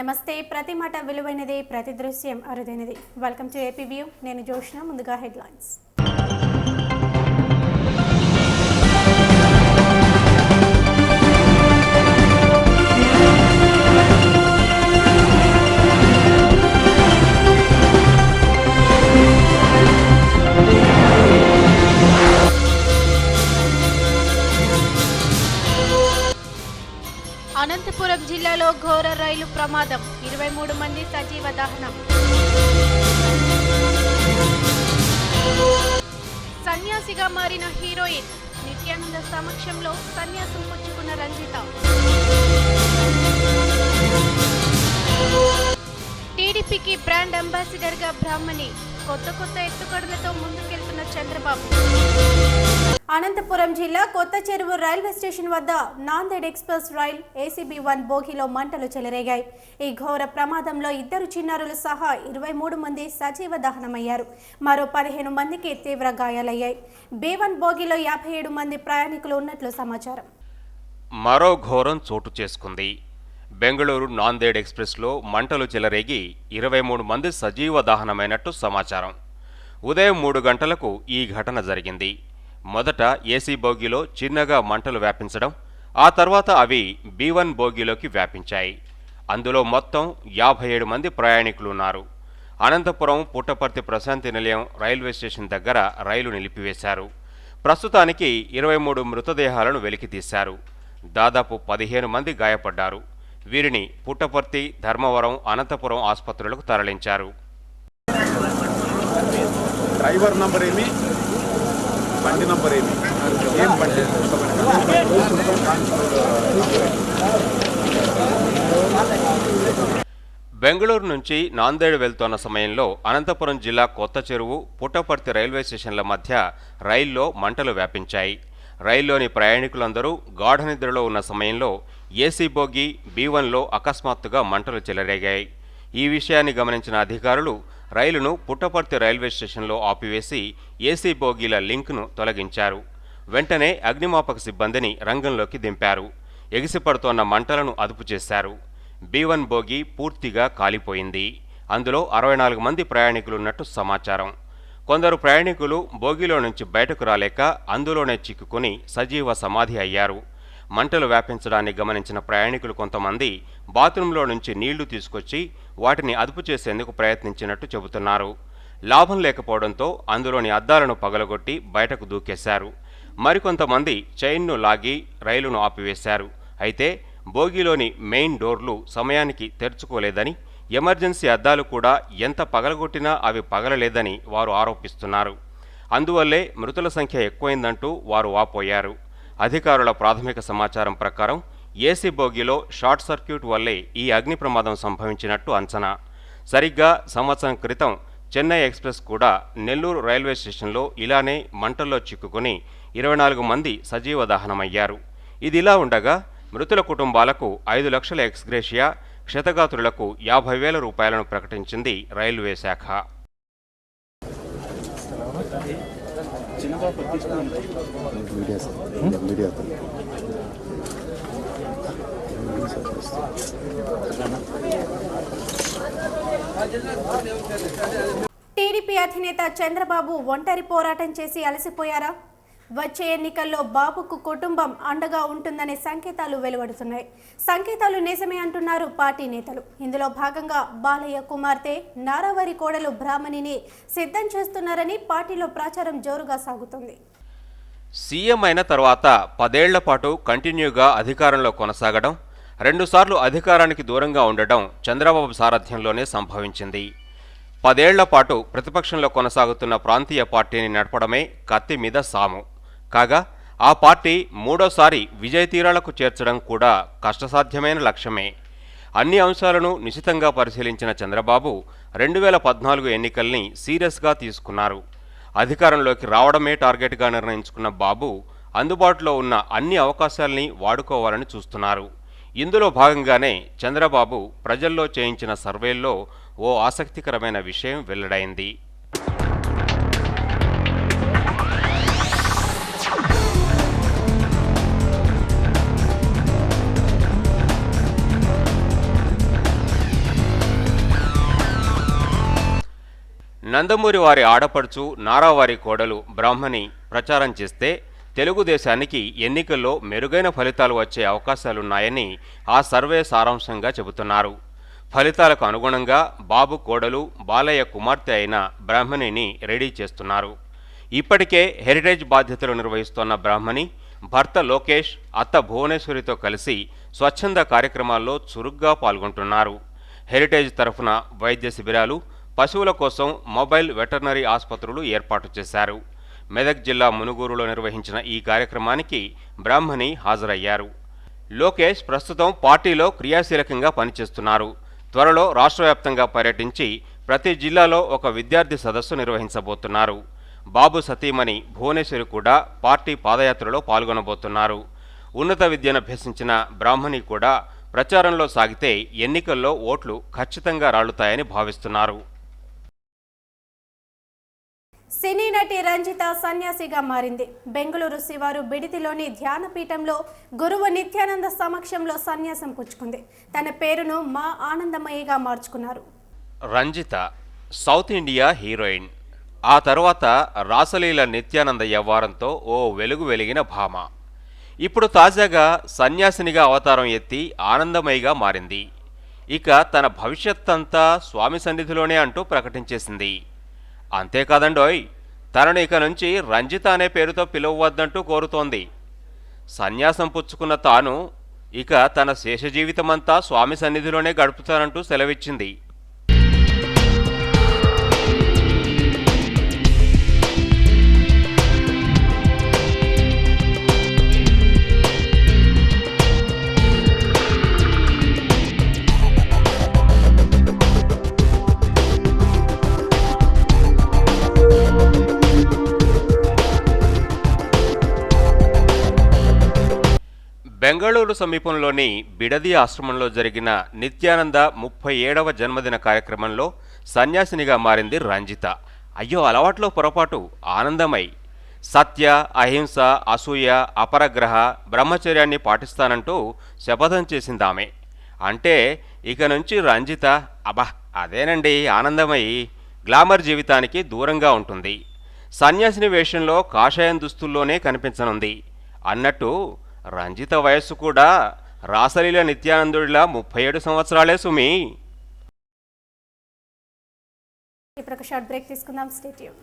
నమస్తే. ప్రతి మాట విలువైనదే, ప్రతి దృశ్యం అరుదైనది. Welcome to AP view. నేను జోష్న. ముందుగా హెడ్లైన్స్. అనంతపురం జిల్లాలో ఘోర రైలు ప్రమాదం, 23 మంది సజీవ దహనం. సన్యాసిగా మారిన హీరోయిన్, నిత్యానంద సమక్షంలో సన్యాసం పుచ్చుకున్న రంజిత. టీడీపీకి బ్రాండ్ అంబాసిడర్ గా బ్రాహ్మణి, కొత్త ఎత్తుగడలతో ముందుకెళ్తున్న చంద్రబాబు. అనంతపురం జిల్లా కొత్త చెరువు రైల్వే స్టేషన్ వద్ద నాందేడ్ ఎక్స్ప్రెస్ రైల్ ACB1 బోగిలో మంటలు చెలరేగాయి. ఈ ఘోర ప్రమాదంలో 2 చిన్నారులు సహా 23 మంది సజీవ దహనమయ్యారు. మరో 15 మందికి తీవ్ర గాయాలయ్యాయి. B1 బోగిలో 57 మంది ప్రయాణికులు ఉన్నట్లు సమాచారం. మరో ఘోరం చోటు చేసుకుంది. బెంగళూరు నాందేడ్ ఎక్స్ప్రెస్లో మంటలు చెలరేగి 23 మంది సజీవ దహనమైనట్టు సమాచారం. ఉదయం 3 గంటలకు ఈ ఘటన జరిగింది. మొదట AC బోగిలో చిన్నగా మంటలు వ్యాపించడం, ఆ తర్వాత అవి B1 బోగిలోకి వ్యాపించాయి. అందులో మొత్తం 57 మంది ప్రయాణికులున్నారు. అనంతపురం పుట్టపర్తి ప్రశాంతి నిలయం రైల్వే స్టేషన్ దగ్గర రైలు నిలిపివేశారు. ప్రస్తుతానికి 23 మృతదేహాలను వెలికితీశారు. దాదాపు 15 మంది గాయపడ్డారు. వీరిని పుట్టపర్తి, ధర్మవరం, అనంతపురం ఆసుపత్రులకు తరలించారు. డ్రైవర్ నంబర్ ఏమి, బండి నంబర్ ఏమి, ఏం బండి? బెంగళూరు నుంచి నాందేడ్ వెళ్తున్న సమయంలో అనంతపురం జిల్లా కొత్త చెరువు, పుట్టపర్తి రైల్వే స్టేషన్ల మధ్య రైల్లో మంటలు వ్యాపించాయి. రైల్లోని ప్రయాణికులందరూ గాఢ నిద్రలో ఉన్న సమయంలో AC బోగి B1లో అకస్మాత్తుగా మంటలు చెలరేగాయి. ఈ విషయాన్ని గమనించిన అధికారులు రైలును పుట్టపర్తి రైల్వే స్టేషన్లో ఆపివేసి AC బోగీల లింక్ను తొలగించారు. వెంటనే అగ్నిమాపక సిబ్బందిని రంగంలోకి దింపారు. ఎగిసిపడుతోన్న మంటలను అదుపు చేశారు. B1 బోగి పూర్తిగా కాలిపోయింది. అందులో 64 మంది ప్రయాణికులున్నట్టు సమాచారం. కొందరు ప్రయాణికులు బోగిలో నుంచి బయటకు రాలేక అందులోనే చిక్కుకుని సజీవ సమాధి అయ్యారు. మంటలు వ్యాపించడాన్ని గమనించిన ప్రయాణికులు కొంతమంది బాత్రూంలో నుంచి నీళ్లు తీసుకొచ్చి వాటిని అదుపు చేసేందుకు ప్రయత్నించినట్టు చెబుతున్నారు. లాభం లేకపోవడంతో అందులోని అద్దాలను పగలగొట్టి బయటకు దూకేశారు. మరికొంతమంది చైన్ను లాగి రైలును ఆపివేశారు. అయితే బోగిలోని మెయిన్ డోర్లు సమయానికి తెరుచుకోలేదని, ఎమర్జెన్సీ అద్దాలు కూడా ఎంత పగలగొట్టినా అవి పగలలేదని వారు ఆరోపిస్తున్నారు. అందువల్లే మృతుల సంఖ్య ఎక్కువైందంటూ వారు వాపోయారు. అధికారుల ప్రాథమిక సమాచారం ప్రకారం AC బోగిలో షార్ట్ సర్క్యూట్ వల్లే ఈ అగ్ని ప్రమాదం సంభవించినట్టు అంచనా. సరిగ్గా సంవత్సరం క్రితం చెన్నై ఎక్స్ప్రెస్ కూడా నెల్లూరు రైల్వే స్టేషన్లో ఇలానే మంటల్లో చిక్కుకుని 24 మంది సజీవ దహనమయ్యారు. ఇదిలా ఉండగా మృతుల కుటుంబాలకు 5 లక్షల ఎక్స్గ్రేషియా, క్షతగాత్రులకు 50,000 రూపాయలను ప్రకటించింది రైల్వే శాఖ. టీడీపీ అధినేత చంద్రబాబు ఒంటరి పోరాటం చేసి అలసిపోయారా? వచ్చే ఎన్నికల్లో బాబుకు కుటుంబం అండగా ఉంటుందనే సంకేతాలు వెలువడుతున్నాయి. సంకేతాలు నిజమే అంటున్నారు పార్టీ నేతలు. ఇందులో భాగంగా బాలయ్య కుమార్తె నారావారి కోడలు బ్రాహ్మణిని సిద్ధం చేస్తున్నారని పార్టీలో ప్రచారం జోరుగా సాగుతుంది. సీఎం అయిన తర్వాత 10 ఏళ్ల పాటు కంటిన్యూగా అధికారంలో కొనసాగడం, 2 సార్లు అధికారానికి దూరంగా ఉండడం చంద్రబాబు సారథ్యంలోనే సంభవించింది. 10 ఏళ్ల పాటు ప్రతిపక్షంలో కొనసాగుతున్న ప్రాంతీయ పార్టీని నడపడమే కత్తి మీద సాము కాగా, ఆ పార్టీ 3వసారి విజయ తీరాలకు చేర్చడం కూడా కష్టసాధ్యమైన లక్ష్యమే. అన్ని అంశాలను నిశితంగా పరిశీలించిన చంద్రబాబు 2014 ఎన్నికల్ని సీరియస్గా తీసుకున్నారు. అధికారంలోకి రావడమే టార్గెట్గా నిర్ణయించుకున్న బాబు అందుబాటులో ఉన్న అన్ని అవకాశాల్ని వాడుకోవాలని చూస్తున్నారు. ఇందులో భాగంగానే చంద్రబాబు ప్రజల్లో చేయించిన సర్వేల్లో ఓ ఆసక్తికరమైన విషయం వెల్లడైంది. నందమూరి వారి ఆడపడుచు నారావారి కోడలు బ్రాహ్మణి ప్రచారం చేస్తే తెలుగుదేశానికి ఎన్నికల్లో మెరుగైన ఫలితాలు వచ్చే అవకాశాలున్నాయని ఆ సర్వే సారాంశంగా చెబుతున్నారు. ఫలితాలకు అనుగుణంగా బాబు కోడలు బాలయ్య కుమార్తె అయిన బ్రాహ్మణిని రెడీ చేస్తున్నారు. ఇప్పటికే హెరిటేజ్ బాధ్యతలు నిర్వహిస్తున్న బ్రాహ్మణి భర్త లోకేష్, అత్త భువనేశ్వరితో కలిసి స్వచ్ఛంద కార్యక్రమాల్లో చురుగ్గా పాల్గొంటున్నారు. హెరిటేజ్ తరఫున వైద్య శిబిరాలు, పశువుల కోసం మొబైల్ వెటర్నరీ ఆసుపత్రులు ఏర్పాటు చేశారు. మెదక్ జిల్లా మునుగోరులో నిర్వహించిన ఈ కార్యక్రమానికి బ్రాహ్మణి హాజరయ్యారు. లోకేష్ ప్రస్తుతం పార్టీలో క్రియాశీలకంగా పనిచేస్తున్నారు. త్వరలో రాష్ట్ర వ్యాప్తంగా పర్యటించి ప్రతి జిల్లాలో ఒక విద్యార్థి సదస్సు నిర్వహించబోతున్నారు. బాబు సతీమణి భువనేశ్వరి కూడా పార్టీ పాదయాత్రలో పాల్గొనబోతున్నారు. ఉన్నత విద్యనభ్యసించిన బ్రాహ్మణి కూడా ప్రచారంలో సాగితే ఎన్నికల్లో ఓట్లు ఖచ్చితంగా రాళ్లుతాయని భావిస్తున్నారు. సినీ నటి రంజిత సన్యాసిగా మారింది. బెంగళూరు శివారు బిడితిలోని ధ్యానపీఠంలో గురువు నిత్యానంద సమక్షంలో సన్యాసం పుచ్చుకుంది. తన పేరును మా ఆనందమయ్యగా మార్చుకున్నారు. రంజిత సౌత్ ఇండియా హీరోయిన్. ఆ తర్వాత రాసలీల నిత్యానంద వ్యవహారంతో ఓ వెలుగు వెలిగిన భామ. ఇప్పుడు తాజాగా సన్యాసినిగా అవతారం ఎత్తి ఆనందమయ్యగా మారింది. ఇక తన భవిష్యత్తంతా స్వామి సన్నిధిలోనే అంటూ ప్రకటించేసింది. అంతేకాదండోయ్, తనను ఇక నుంచి రంజిత అనే పేరుతో పిలువవద్దంటూ కోరుతోంది. సన్యాసం పుచ్చుకున్న తాను ఇక తన శేష జీవితమంతా స్వామి సన్నిధిలోనే గడుపుతానంటూ సెలవిచ్చింది. బెంగళూరు సమీపంలోని బిడది ఆశ్రమంలో జరిగిన నిత్యానంద 37వ జన్మదిన కార్యక్రమంలో సన్యాసినిగా మారింది రంజిత. అయ్యో అలవాట్లో పొరపాటు ఆనందమై. సత్య, అహింస, అసూయ, అపరగ్రహ, బ్రహ్మచర్యాన్ని పాటిస్తానంటూ శపథం చేసిందామె. అంటే ఇక నుంచి రంజిత అదేనండి ఆనందమయ్యి గ్లామర్ జీవితానికి దూరంగా ఉంటుంది. సన్యాసిని వేషంలో కాషాయం దుస్తుల్లోనే కనిపించనుంది. అన్నట్టు రంజిత వయస్సు కూడా రాసలీల నిత్యానందుడిలా 37 సంవత్సరాలే సుమి. ఇప్పుడు ఒక షార్ట్ బ్రేక్ తీసుకుందాం. Stay tune.